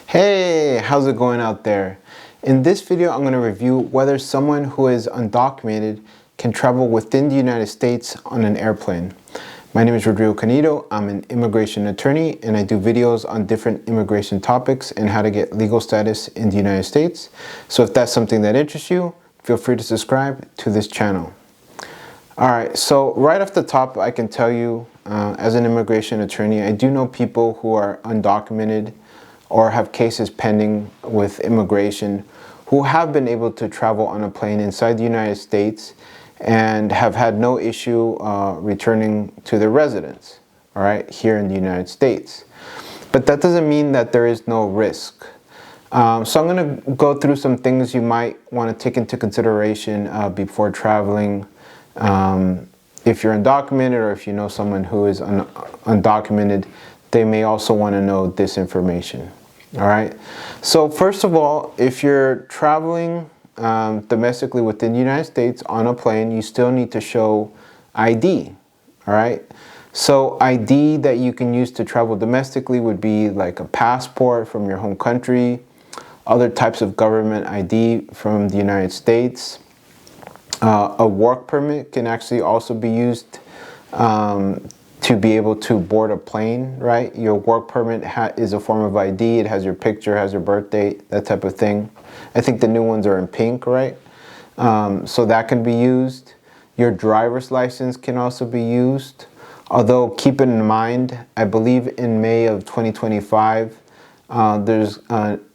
Hey, how's it going out there? In this video, I'm going to review whether someone who is undocumented can travel within the United States on an airplane. My name is Rodrigo Canido. I'm an immigration attorney and I do videos on different immigration topics and how to get legal status in the United States. So if that's something that interests you, feel free to subscribe to this channel. Alright, so right off the top, I can tell you as an immigration attorney, I do know people who are undocumented or have cases pending with immigration who have been able to travel on a plane inside the United States and have had no issue returning to their residence, all right, here in the United States. But that doesn't mean that there is no risk. So I'm going to go through some things you might want to take into consideration before traveling. If you're undocumented or if you know someone who is undocumented, they may also want to know this information. All right. So first of all, if you're traveling domestically within the United States on a plane, you still need to show ID. All right. So ID that you can use to travel domestically would be like a passport from your home country, other types of government ID from the United States. A work permit can actually also be used to be able to board a plane, right? Your work permit is a form of ID. It has your picture, has your birth date, that type of thing. I think the new ones are in pink, right? So that can be used. Your driver's license can also be used. Although keep in mind, I believe in May of 2025, there's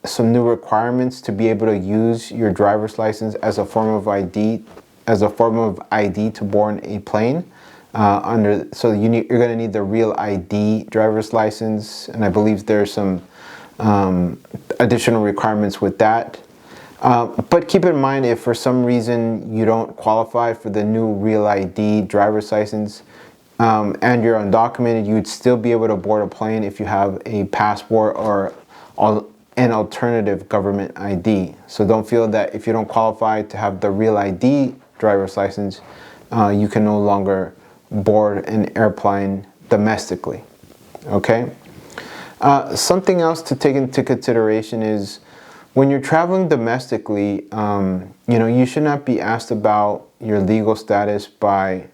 some new requirements to be able to use your driver's license as a form of ID, to board a plane. So you're going to need the real ID driver's license, and I believe there's some additional requirements with that. But keep in mind, if for some reason you don't qualify for the new real ID driver's license and you're undocumented, you'd still be able to board a plane if you have a passport or an alternative government ID. So don't feel that if you don't qualify to have the real ID driver's license, you can no longer board an airplane domestically. Okay. Something else to take into consideration is when you're traveling domestically, you should not be asked about your legal status by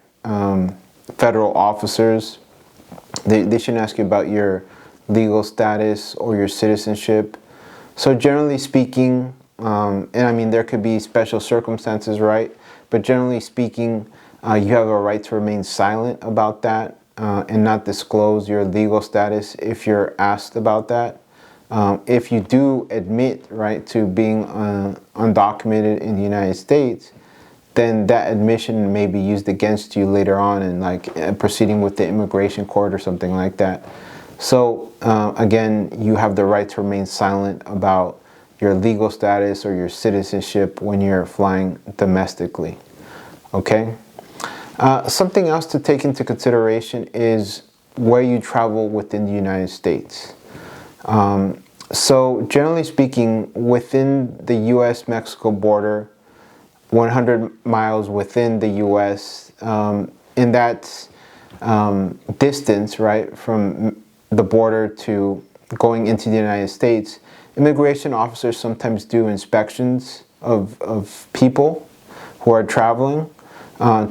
federal officers. They shouldn't ask you about your legal status or your citizenship. So generally speaking, and I mean there could be special circumstances, right? But generally speaking, you have a right to remain silent about that and not disclose your legal status if you're asked about that. If you do admit, right, to being undocumented in the United States, then that admission may be used against you later on in like proceeding with the immigration court or something like that. So again, you have the right to remain silent about your legal status or your citizenship when you're flying domestically. Okay. Something else to take into consideration is where you travel within the United States. So generally speaking, within the U.S.-Mexico border, 100 miles within the U.S., in that distance, right, from the border to going into the United States, immigration officers sometimes do inspections of people who are traveling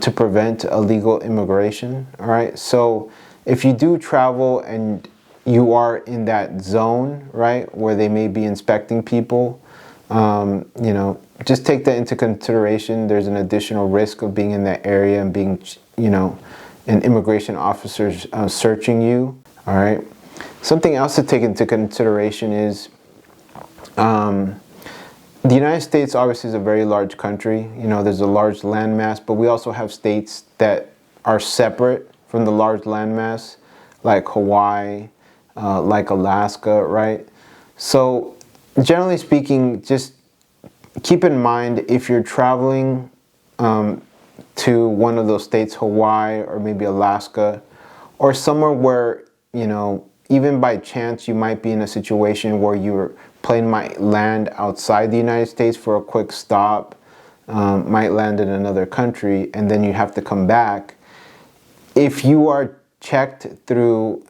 to prevent illegal immigration. All right. So if you do travel and you are in that zone, right, where they may be inspecting people, just take that into consideration. There's an additional risk of being in that area and being, an immigration officer searching you. All right. Something else to take into consideration is the United States obviously is a very large country. There's a large landmass, but we also have states that are separate from the large landmass, like Hawaii, like Alaska, right? So generally speaking, just keep in mind if you're traveling to one of those states, Hawaii or maybe Alaska, or somewhere where, even by chance you might be in a situation where your plane might land outside the United States for a quick stop, might land in another country, and then you have to come back. If you are checked through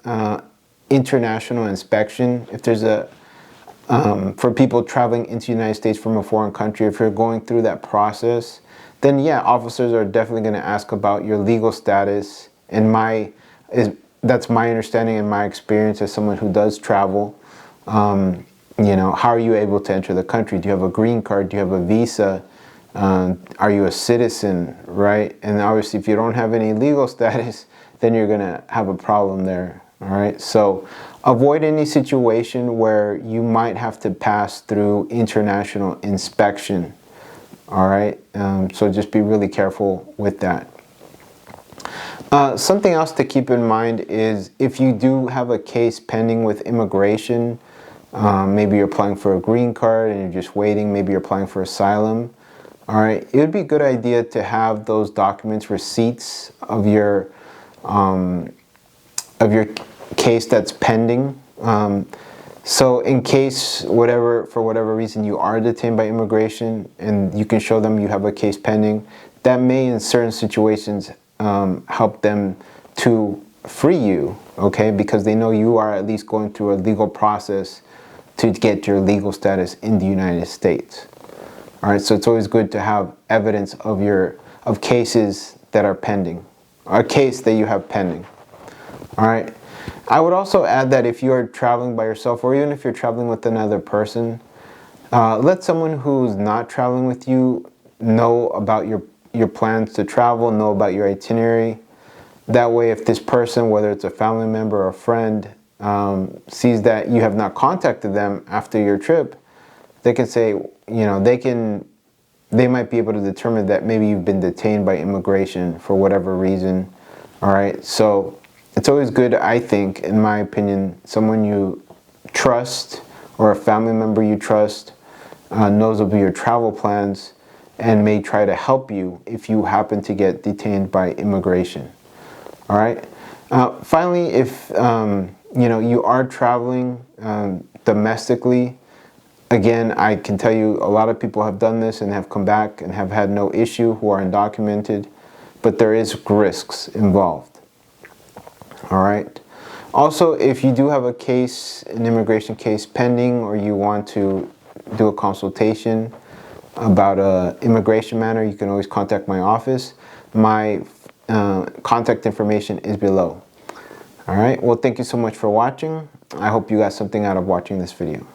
international inspection, if there's for people traveling into the United States from a foreign country, if you're going through that process, then yeah, officers are definitely going to ask about your legal status. And that's my understanding and my experience as someone who does travel. You know, how are you able to enter the country? Do you have a green card? Do you have a visa? Are you a citizen, right? And obviously, if you don't have any legal status, then you're going to have a problem there, all right? So avoid any situation where you might have to pass through international inspection, all right? So just be really careful with that. Something else to keep in mind is if you do have a case pending with immigration, maybe you're applying for a green card and you're just waiting, maybe you're applying for asylum, all right, it would be a good idea to have those documents, receipts of your case that's pending. So in case for whatever reason you are detained by immigration and you can show them you have a case pending, that may in certain situations help them to free you, okay, because they know you are at least going through a legal process to get your legal status in the United States. All right, so it's always good to have evidence of cases that are pending, or a case that you have pending. All right. I would also add that if you are traveling by yourself, or even if you're traveling with another person, let someone who's not traveling with you know about your plans to travel, know about your itinerary. That way, if this person, whether it's a family member or a friend, sees that you have not contacted them after your trip, they can say, you know, they might be able to determine that maybe you've been detained by immigration for whatever reason. All right, so it's always good, I think, in my opinion, someone you trust or a family member you trust knows of your travel plans and may try to help you if you happen to get detained by immigration. All right. Finally, if you know, you are traveling domestically, again, I can tell you a lot of people have done this and have come back and have had no issue who are undocumented, but there is risks involved. All right. Also, if you do have a case, an immigration case pending, or you want to do a consultation about an immigration matter, you can always contact my office. My contact information is below. All right. Well, thank you so much for watching. I hope you got something out of watching this video.